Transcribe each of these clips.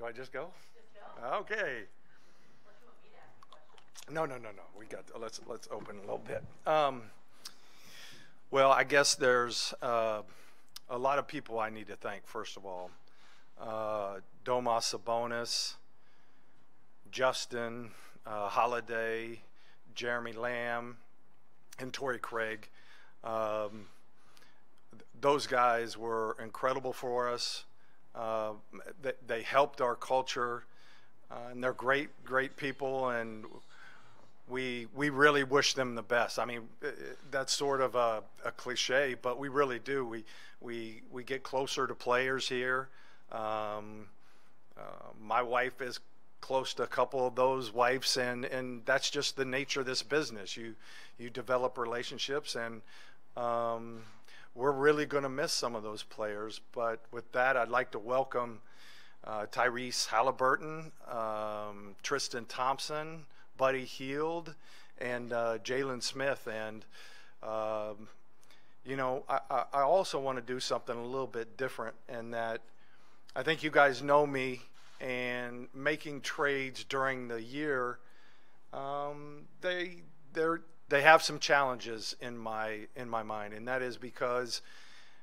I just go? Just go. Okay. Unless you want me to ask a question. No. We got. Let's open a little bit. Well, I guess there's a lot of people I need to thank. First of all, Domas Sabonis, Justin, Holiday, Jeremy Lamb, and Torrey Craig. Those guys were incredible for us. They helped our culture, and they're great people, and we really wish them the best. I mean, that's sort of a cliche, but we really do. We get closer to players here. My wife is close to a couple of those wives, and that's just the nature of this business. You develop relationships, and we're really going to miss some of those players. But with that, I'd like to welcome Tyrese Halliburton, Tristan Thompson, Buddy Hield, and Jalen Smith. And I also want to do something a little bit different, in that I think you guys know me, and making trades during the year, they have some challenges in my mind, and that is because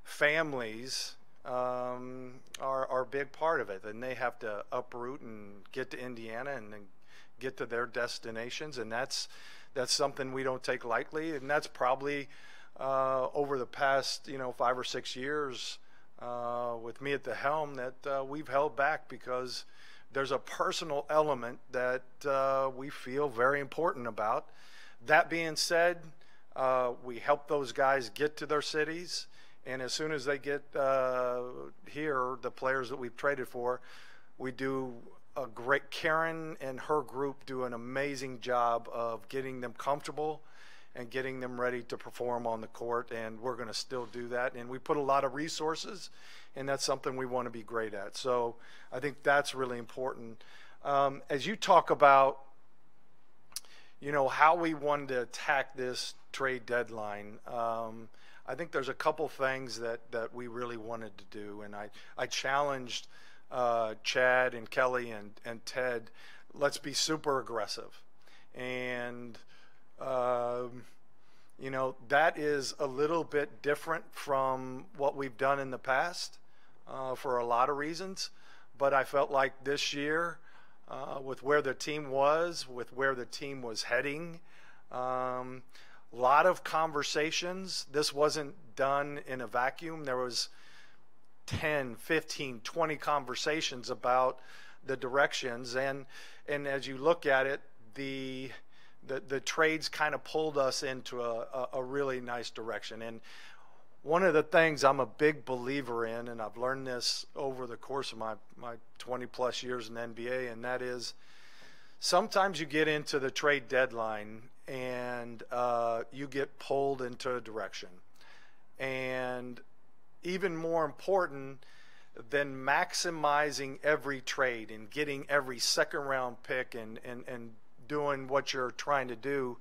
families are a big part of it, and they have to uproot and get to Indiana and then get to their destinations, and that's something we don't take lightly, and that's probably over the past 5 or 6 years with me at the helm that we've held back, because there's a personal element that we feel very important about. That being said, we help those guys get to their cities, and as soon as they get here, the players that we've traded for, we do a great, Karen and her group do an amazing job of getting them comfortable and getting them ready to perform on the court, and we're going to still do that. And we put a lot of resources, and that's something we want to be great at. So I think that's really important. As you talk about, how we wanted to attack this trade deadline, I think there's a couple things that we really wanted to do, and I challenged Chad and Kelly and Ted, let's be super aggressive. And that is a little bit different from what we've done in the past for a lot of reasons. But I felt like this year, with where the team was, with where the team was heading, a lot of conversations. This wasn't done in a vacuum. There was 10, 15, 20 conversations about the directions. And as you look at it, the trades kind of pulled us into a really nice direction. And one of the things I'm a big believer in, and I've learned this over the course of my 20 plus years in the NBA, and that is sometimes you get into the trade deadline and you get pulled into a direction. And even more important than maximizing every trade and getting every second round pick and doing what you're trying to do,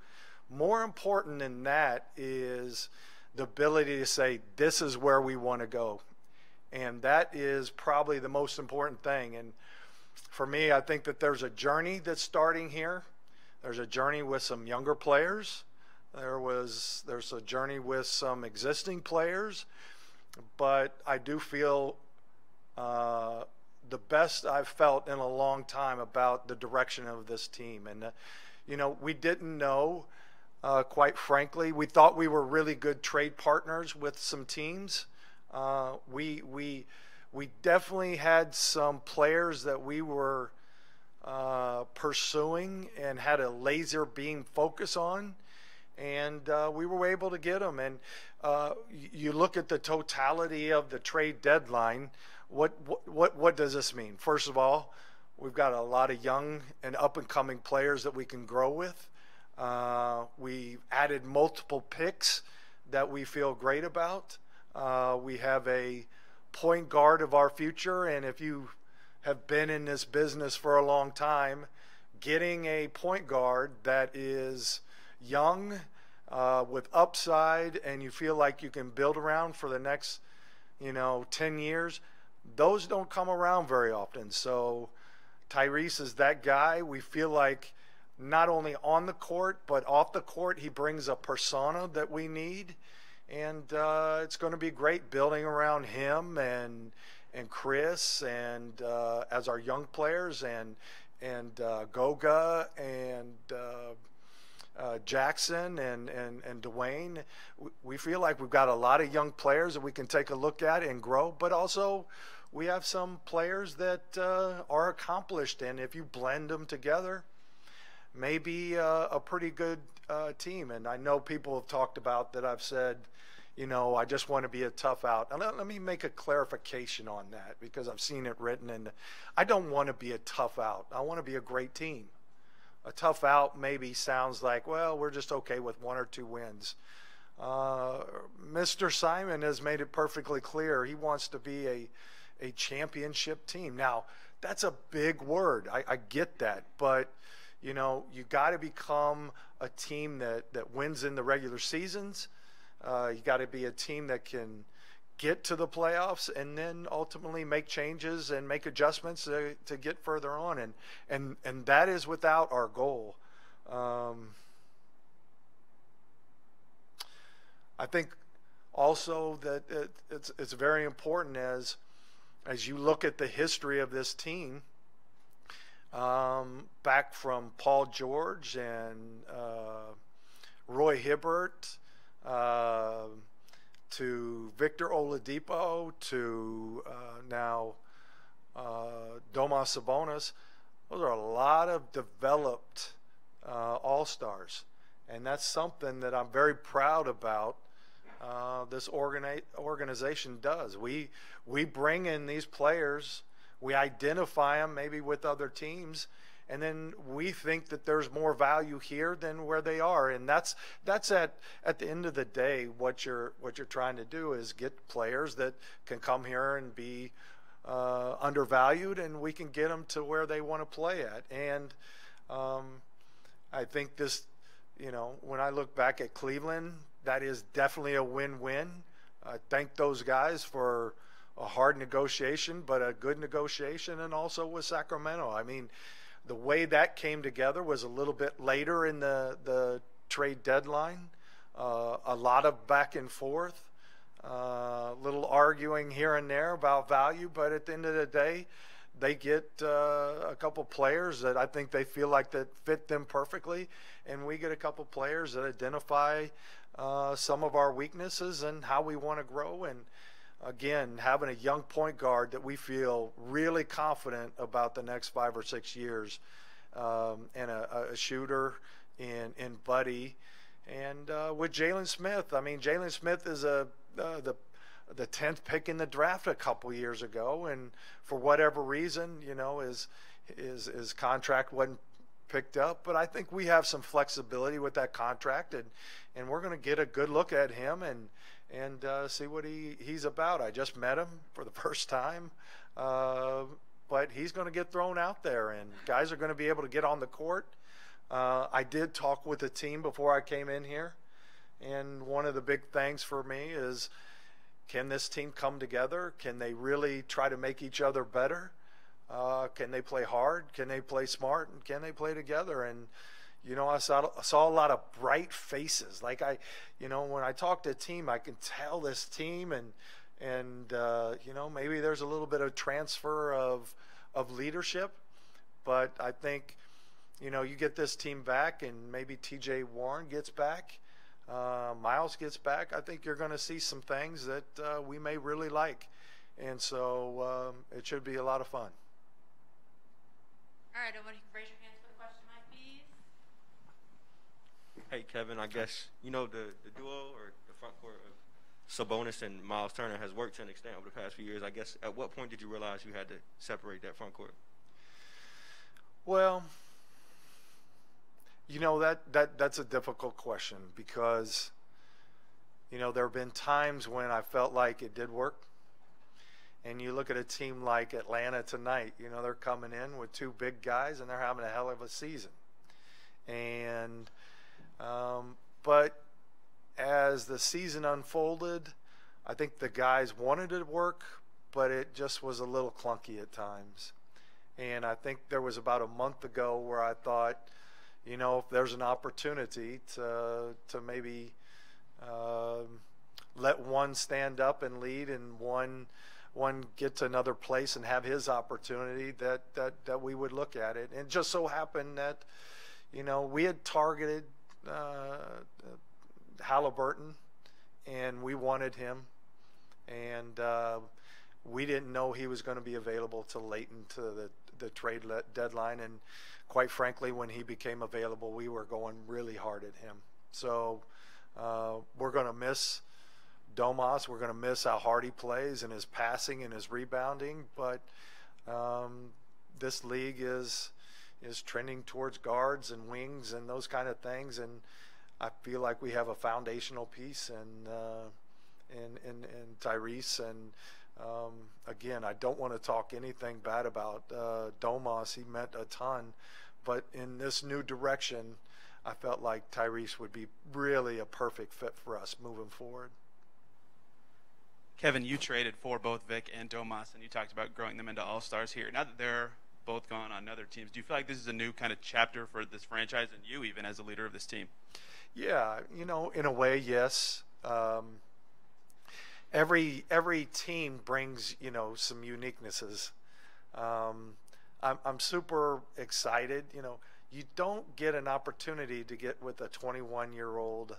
more important than that is the ability to say, this is where we want to go. And that is probably the most important thing. And for me, I think that there's a journey that's starting here. There's a journey with some younger players. There's a journey with some existing players. But I do feel the best I've felt in a long time about the direction of this team. And, we didn't know, quite frankly. We thought we were really good trade partners with some teams. We definitely had some players that we were pursuing and had a laser beam focus on. And we were able to get them. And you look at the totality of the trade deadline. What does this mean? First of all, we've got a lot of young and up-and-coming players that we can grow with. We've added multiple picks that we feel great about. We have a point guard of our future, and if you have been in this business for a long time, getting a point guard that is young, with upside, and you feel like you can build around for the next 10 years, those don't come around very often. So Tyrese is that guy. We feel like not only on the court, but off the court, he brings a persona that we need. And it's going to be great building around him and Chris and as our young players and Goga and Jackson and Dwayne. We feel like we've got a lot of young players that we can take a look at and grow, but also we have some players that are accomplished, and if you blend them together, maybe a pretty good team. And I know people have talked about that. I've said, you know, I just want to be a tough out. And let me make a clarification on that, because I've seen it written, and I don't want to be a tough out. I want to be a great team. A tough out maybe sounds like, well, we're just okay with 1 or 2 wins. Mr. Simon has made it perfectly clear he wants to be a championship team. Now, that's a big word. I get that. But, you know, you got to become a team that wins in the regular seasons. You got to be a team that can get to the playoffs and then ultimately make changes and make adjustments to get further on. And that is without our goal. I think also that it's very important as you look at the history of this team, back from Paul George and Roy Hibbert, to Victor Oladipo, to now Domas Sabonis. Those are a lot of developed all-stars, and that's something that I'm very proud about. This organization does. We bring in these players, we identify them maybe with other teams, and then we think that there's more value here than where they are. And that's at the end of the day what you're trying to do is get players that can come here and be undervalued, and we can get them to where they want to play at. And I think this, you know, when I look back at Cleveland, that is definitely a win-win. I thank those guys for a hard negotiation, but a good negotiation, and also with Sacramento. I mean, the way that came together was a little bit later in the trade deadline. A lot of back and forth, little arguing here and there about value, but at the end of the day, they get a couple players that I think they feel like that fit them perfectly, and we get a couple players that identify some of our weaknesses and how we want to grow. And again, having a young point guard that we feel really confident about the next 5 or 6 years, and a shooter in Buddy, and with Jalen Smith. I mean, Jalen Smith is the 10th pick in the draft a couple years ago, and for whatever reason, you know, his contract wasn't picked up. But I think we have some flexibility with that contract, and we're going to get a good look at him and see what he's about. I just met him for the first time, but he's going to get thrown out there, and guys are going to be able to get on the court. I did talk with the team before I came in here, and one of the big things for me is, can this team come together? Can they really try to make each other better? Can they play hard? Can they play smart? And can they play together? And you know, I saw a lot of bright faces. Like you know, when I talk to a team, I can tell this team, and you know, maybe there's a little bit of transfer of leadership, but I think, you know, you get this team back, and maybe T.J. Warren gets back, Miles gets back. I think you're going to see some things that we may really like, and so it should be a lot of fun. All right, everybody can raise your hands for the question, Mike, please. Hey, Kevin, I guess, you know, the duo or the front court of Sabonis and Miles Turner has worked to an extent over the past few years. I guess, at what point did you realize you had to separate that front court? Well, you know, that's a difficult question, because, you know, there have been times when I felt like it did work. And you look at a team like Atlanta tonight, you know, they're coming in with 2 big guys, and they're having a hell of a season. And but as the season unfolded, I think the guys wanted it to work, but it just was a little clunky at times. And I think there was about a month ago where I thought, you know, if there's an opportunity to maybe let one stand up and lead and one get to another place and have his opportunity, that we would look at it. And it just so happened that, you know, we had targeted Halliburton, and we wanted him, and we didn't know he was going to be available till late into the trade deadline. And quite frankly, when he became available, we were going really hard at him. So we're going to miss Domas. We're going to miss how hard he plays and his passing and his rebounding. But this league is trending towards guards and wings and those kind of things, and I feel like we have a foundational piece in Tyrese. And again, I don't want to talk anything bad about Domas. He meant a ton, but in this new direction, I felt like Tyrese would be really a perfect fit for us moving forward. Kevin, you traded for both Vic and Domas, and you talked about growing them into all-stars here. Now that they're both gone on other teams, do you feel like this is a new kind of chapter for this franchise and you even as a leader of this team? Yeah, you know, in a way, yes. Every team brings, you know, some uniquenesses. I'm super excited. You know, you don't get an opportunity to get with a 21-year-old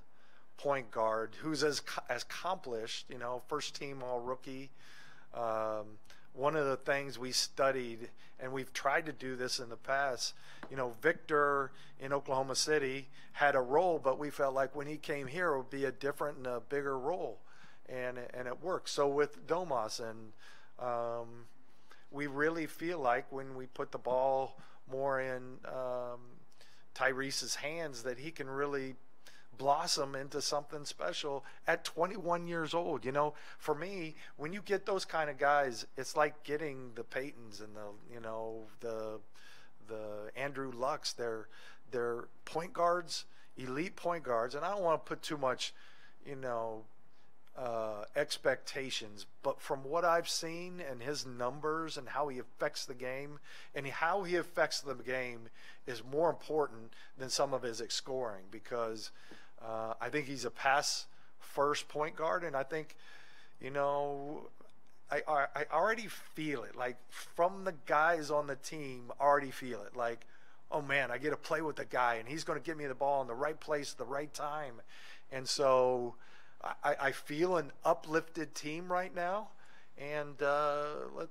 point guard who's as accomplished, you know, first team all rookie. One of the things we studied, and we've tried to do this in the past, you know, Victor in Oklahoma City had a role, but we felt like when he came here it would be a different and a bigger role, and it worked. So with Domas, and we really feel like when we put the ball more in Tyrese's hands, that he can really blossom into something special at 21 years old. You know, for me, when you get those kind of guys, it's like getting the Paytons and the Andrew Lucks. They're point guards, elite point guards, and I don't want to put too much, you know, expectations, but from what I've seen and his numbers and how he affects the game, and how he affects the game is more important than some of his scoring, because I think he's a pass first point guard, and I think, you know, I already feel it, like from the guys on the team already feel it, like, oh man, I get to play with the guy and he's going to give me the ball in the right place at the right time. And so I feel an uplifted team right now, and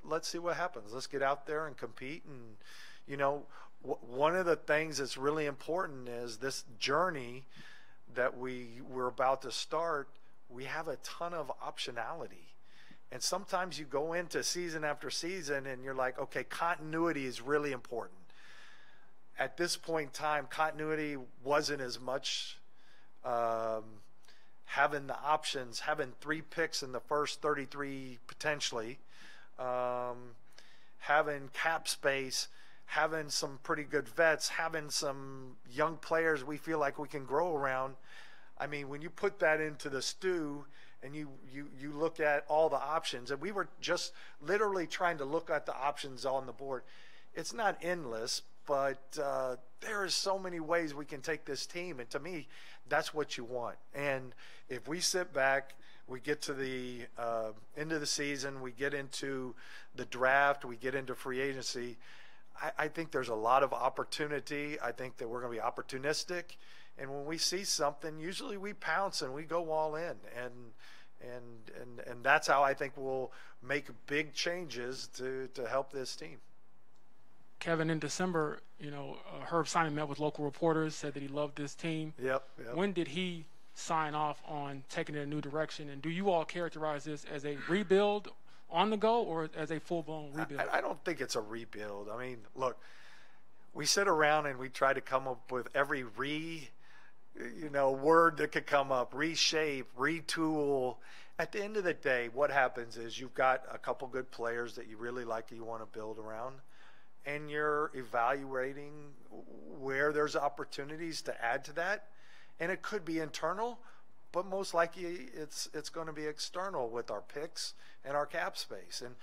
let's see what happens. Let's get out there and compete. And, you know, one of the things that's really important is this journey that we're about to start. We have a ton of optionality. And sometimes you go into season after season and you're like, okay, continuity is really important. At this point in time, continuity wasn't as much having the options, having 3 picks in the first 33 potentially, having cap space, having some pretty good vets, having some young players we feel like we can grow around. I mean, when you put that into the stew and you look at all the options, and we were just literally trying to look at the options on the board. It's not endless, but there are so many ways we can take this team, and to me, that's what you want. And if we sit back, we get to the end of the season, we get into the draft, we get into free agency, I think there's a lot of opportunity. I think that we're going to be opportunistic, and when we see something, usually we pounce and we go all in, and that's how I think we'll make big changes to help this team. Kevin, in December, you know, Herb Simon met with local reporters, said that he loved this team. Yep. When did he sign off on taking it in a new direction? And do you all characterize this as a rebuild on the go or as a full-blown rebuild? I don't think it's a rebuild. I mean, look, we sit around and we try to come up with every word that could come up, reshape, retool. At the end of the day, what happens is you've got a couple good players that you really like, you want to build around, and you're evaluating where there's opportunities to add to that. And it could be internal, but most likely it's going to be external with our picks and our cap space. And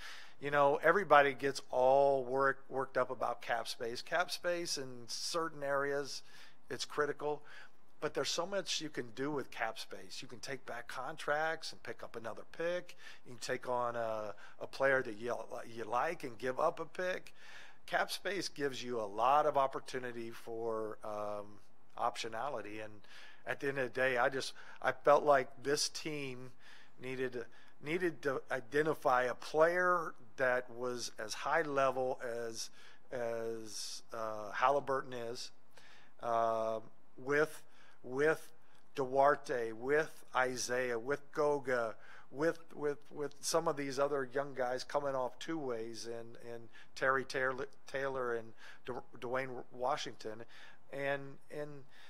everybody gets all worked up about cap space. Cap space in certain areas, it's critical, but there's so much you can do with cap space. You can take back contracts and pick up another pick. You can take on a player that you like and give up a pick. Cap space gives you a lot of opportunity for optionality. And at the end of the day, I felt like this team needed to identify a player that was as high level as Halliburton is, with Duarte, with Isaiah, with Goga, with some of these other young guys coming off two ways, and Terry Taylor and Dwayne Washington, and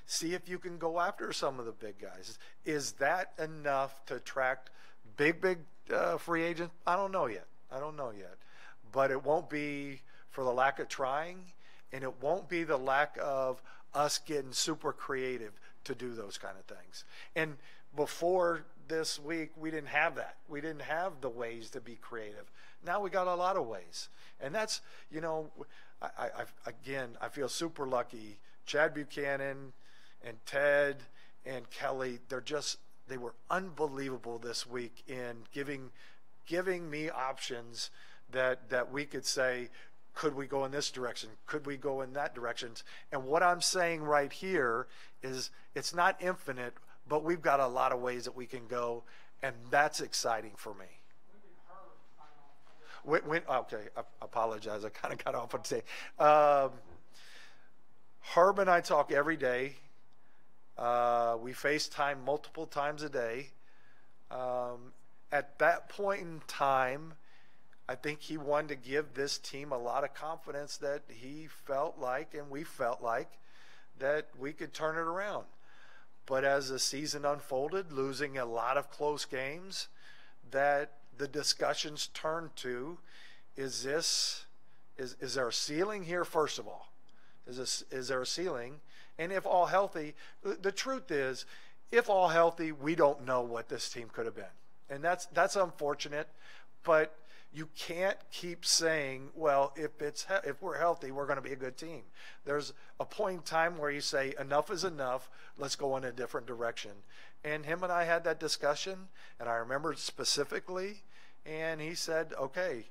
see if you can go after some of the big guys. Is that enough to attract big free agents? I don't know yet. But it won't be for the lack of trying, and it won't be the lack of us getting super creative to do those kind of things. And before this week, we didn't have that. We didn't have the ways to be creative. Now we got a lot of ways. And that's, I feel super lucky. Chad Buchanan and Ted and Kelly, they were unbelievable this week in giving me options that we could say, could we go in this direction? Could we go in that direction? And what I'm saying right here is it's not infinite, but we've got a lot of ways that we can go, and that's exciting for me. Okay, I apologize. I kind of got off on today. Herb and I talk every day. We FaceTime multiple times a day. At that point in time, I think he wanted to give this team a lot of confidence that he felt like, and we felt like, that we could turn it around. But as the season unfolded, losing a lot of close games, that the discussions turned to, is there a ceiling here, first of all? Is there a ceiling? And if all healthy, the truth is, if all healthy, we don't know what this team could have been. And that's unfortunate, but you can't keep saying, well, if we're healthy, we're going to be a good team. There's a point in time where you say, enough is enough, let's go in a different direction. And him and I had that discussion, and I remember specifically, and he said, okay,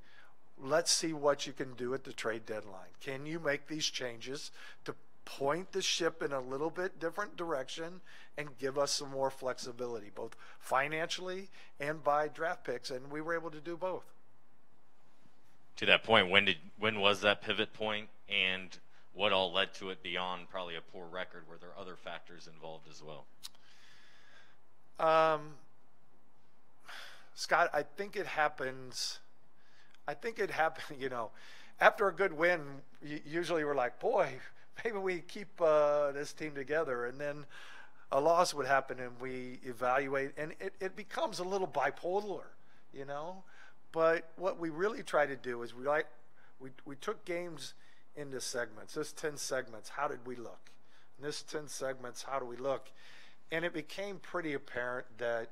let's see what you can do at the trade deadline. Can you make these changes to point the ship in a little bit different direction and give us some more flexibility, both financially and by draft picks? And we were able to do both. To that point, when was that pivot point, and what all led to it beyond probably a poor record? Were there other factors involved as well? Scott, I think it happens, after a good win, usually we're like, boy, maybe we keep this team together. And then a loss would happen, and we evaluate, and it becomes a little bipolar, But what we really try to do is we took games into segments. This 10 segments, how did we look? In this 10 segments, how do we look? And it became pretty apparent that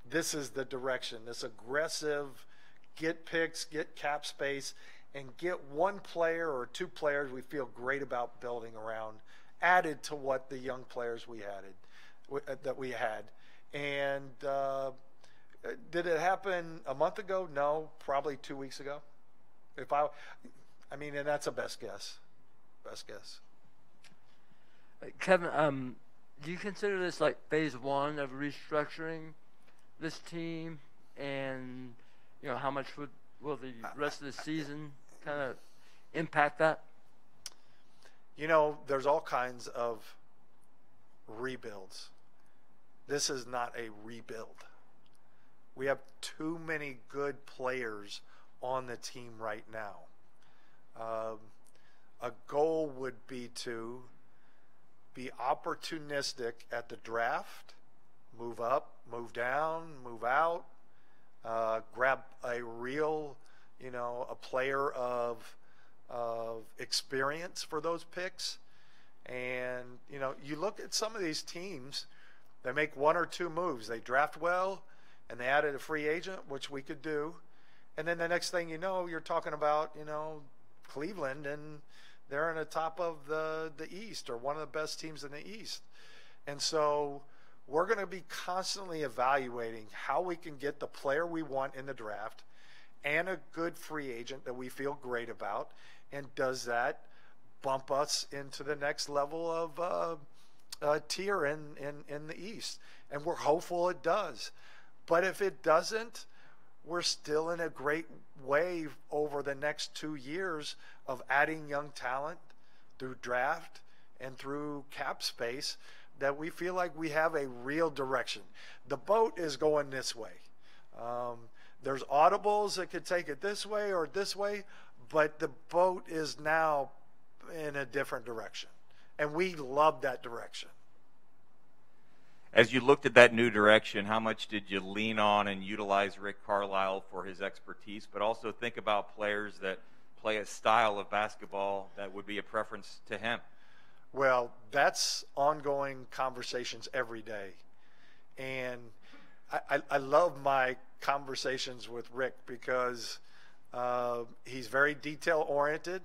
this is the direction, this aggressive, get picks, get cap space, and get one player or two players we feel great about building around, added to what the young players we had. And did it happen a month ago? No, probably 2 weeks ago. And that's a best guess. Kevin, do you consider this like phase one of restructuring this team, and how much will the rest of the season kind of impact that? There's all kinds of rebuilds. This is not a rebuild. We have too many good players on the team right now. A goal would be to be opportunistic at the draft, move up, move down, move out, grab a real, a player of experience for those picks. And, you look at some of these teams They make one or two moves. They draft well, and they added a free agent, which we could do. And then the next thing you know, you're talking about, Cleveland, and they're in the top of the East, or one of the best teams in the East. And so we're going to be constantly evaluating how we can get the player we want in the draft and a good free agent that we feel great about. And does that bump us into the next level of tier in the East? And we're hopeful it does. But if it doesn't, we're still in a great wave over the next 2 years of adding young talent through draft and through cap space, that we feel like we have a real direction. The boat is going this way. There's audibles that could take it this way or this way, but the boat is now in a different direction. And we love that direction. As you looked at that new direction, how much did you lean on and utilize Rick Carlisle for his expertise, but also think about players that play a style of basketball that would be a preference to him? Well, that's ongoing conversations every day. And I love my conversations with Rick because he's very detail-oriented.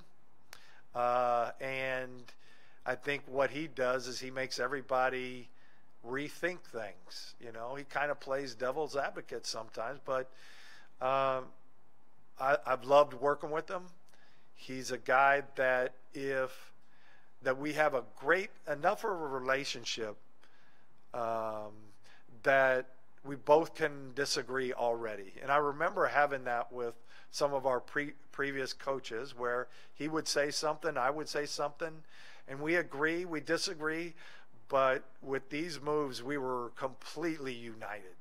And I think what he does is he makes everybody rethink things. He kind of plays devil's advocate sometimes, but I've loved working with him. He's a guy that we have a great enough of a relationship that we both can disagree already. And I remember having that with some of our previous coaches, where he would say something, I would say something, and we agree, we disagree, but with these moves, we were completely united.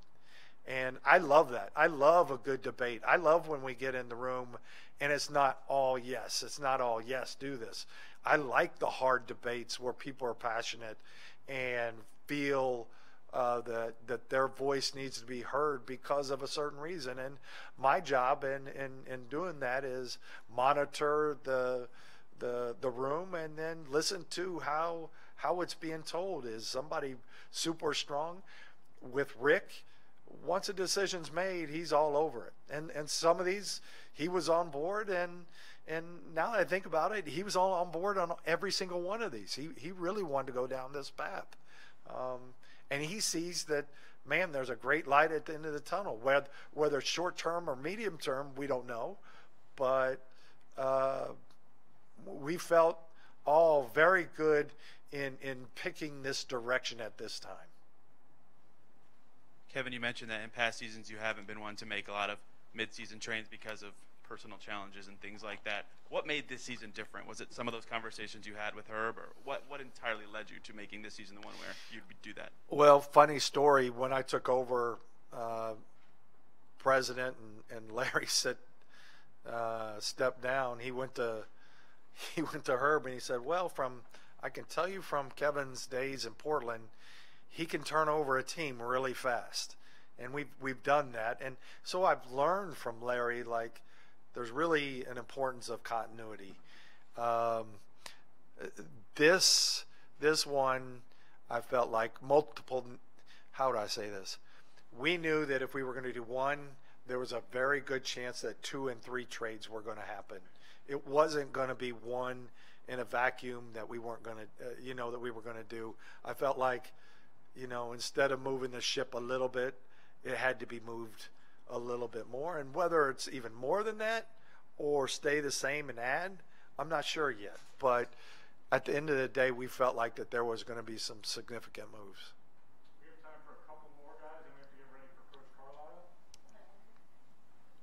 And I love that. I love a good debate. I love when we get in the room and it's not all yes. It's not all yes, do this. I like the hard debates where people are passionate and feel that their voice needs to be heard because of a certain reason. And my job in doing that is monitor the room and then listen to how it's being told. Is somebody super strong? With Rick, once a decision's made, he's all over it. And some of these, he was on board, and now that I think about it, he was all on board on every single one of these. He really wanted to go down this path. And he sees that, man, there's a great light at the end of the tunnel. Whether it's short term or medium term, we don't know. But we felt all very good in picking this direction at this time. Kevin, you mentioned that in past seasons you haven't been one to make a lot of mid-season trades because of personal challenges and things like that. What made this season different? Was it some of those conversations you had with Herb, or what entirely led you to making this season the one where you'd do that? Well, funny story. When I took over president and Larry stepped down, he went to Herb and he said, well, I can tell you from Kevin's days in Portland, he can turn over a team really fast. And we've done that. And so I've learned from Larry, like, there's really an importance of continuity. This one, I felt like multiple, how would I say this? We knew that if we were going to do one, there was a very good chance that 2 and 3 trades were going to happen. It wasn't going to be one in a vacuum that we weren't going to, that we were going to do. I felt like, instead of moving the ship a little bit, it had to be moved a little bit more. And whether it's even more than that or stay the same and add, I'm not sure yet. But at the end of the day, we felt like that there was going to be some significant moves. We have time for a couple more guys, and we have to get ready for Coach Carlisle.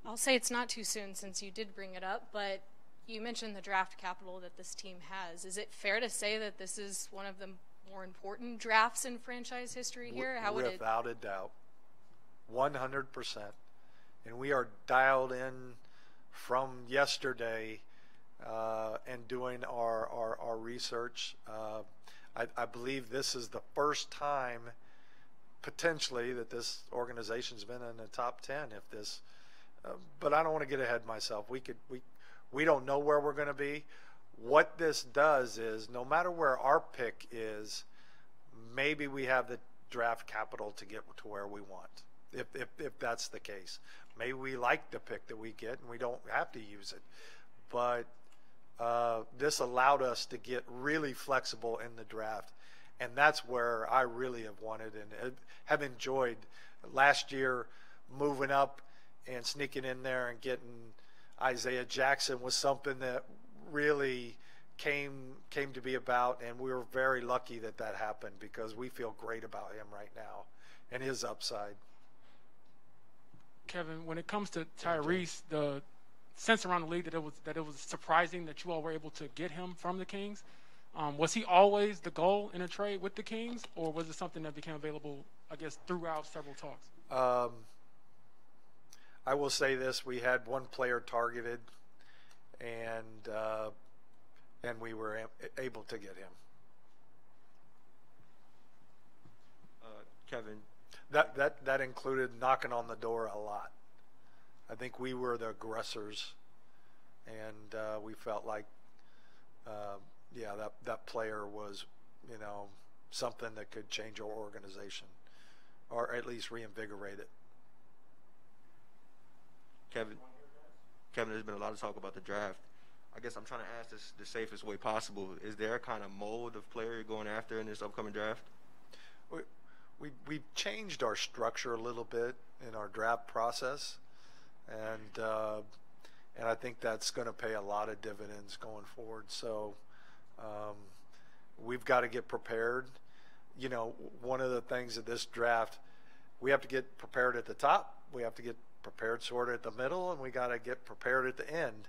I'll say it's not too soon since you did bring it up, but you mentioned the draft capital that this team has. Is it fair to say that this is one of the more important drafts in franchise history here? How would it? Without a doubt. 100%. And we are dialed in from yesterday and doing our research. I believe this is the first time potentially that this organization's been in the top 10. If this, but I don't want to get ahead of myself. We don't know where we're going to be. What this does is, no matter where our pick is, maybe we have draft capital to get to where we want. If that's the case, maybe we like the pick that we get and we don't have to use it, but this allowed us to get really flexible in the draft, and that's where I really have wanted and have enjoyed. Last year, moving up and sneaking in there and getting Isaiah Jackson was something that really came to be about, and we were very lucky that happened because we feel great about him right now and his upside. Kevin, when it comes to Tyrese, the sense around the league that it was surprising that you all were able to get him from the Kings. Was he always the goal in a trade with the Kings, or was it something that became available, I guess, throughout several talks? I will say this: we had one player targeted, and we were able to get him. Kevin, That included knocking on the door a lot. I think we were the aggressors, and we felt like, that player was, something that could change our organization, or at least reinvigorate it. Kevin, there's been a lot of talk about the draft. I guess I'm trying to ask this the safest way possible. Is there a kind of mold of player you're going after in this upcoming draft? We've changed our structure a little bit in our draft process, and I think that's going to pay a lot of dividends going forward. So we've got to get prepared. One of the things of this draft, we have to get prepared at the top. We have to get prepared sort of at the middle, and we got to get prepared at the end.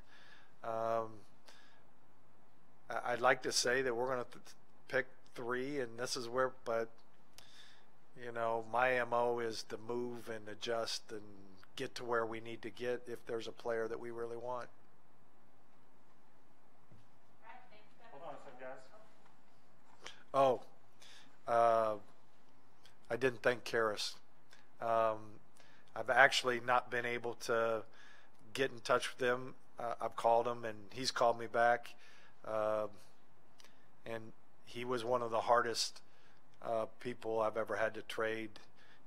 I'd like to say that we're going to pick 3, and this is where, but my MO is to move and adjust and get to where we need to get if there's a player that we really want. Hold on a second, guys. I didn't thank Karras. I've actually not been able to get in touch with him. I've called him, and he's called me back. And he was one of the hardest people I've ever had to trade,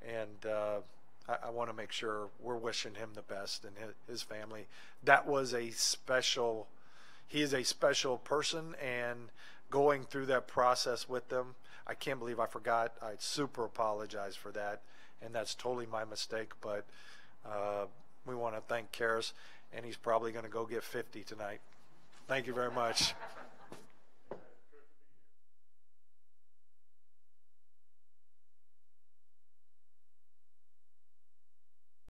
and I want to make sure we're wishing him the best and his family. That was he is a special person, and going through that process with them, I can't believe I forgot. I super apologize for that, and that's totally my mistake, but we want to thank Karras, and he's probably going to go get 50 tonight. Thank you very much.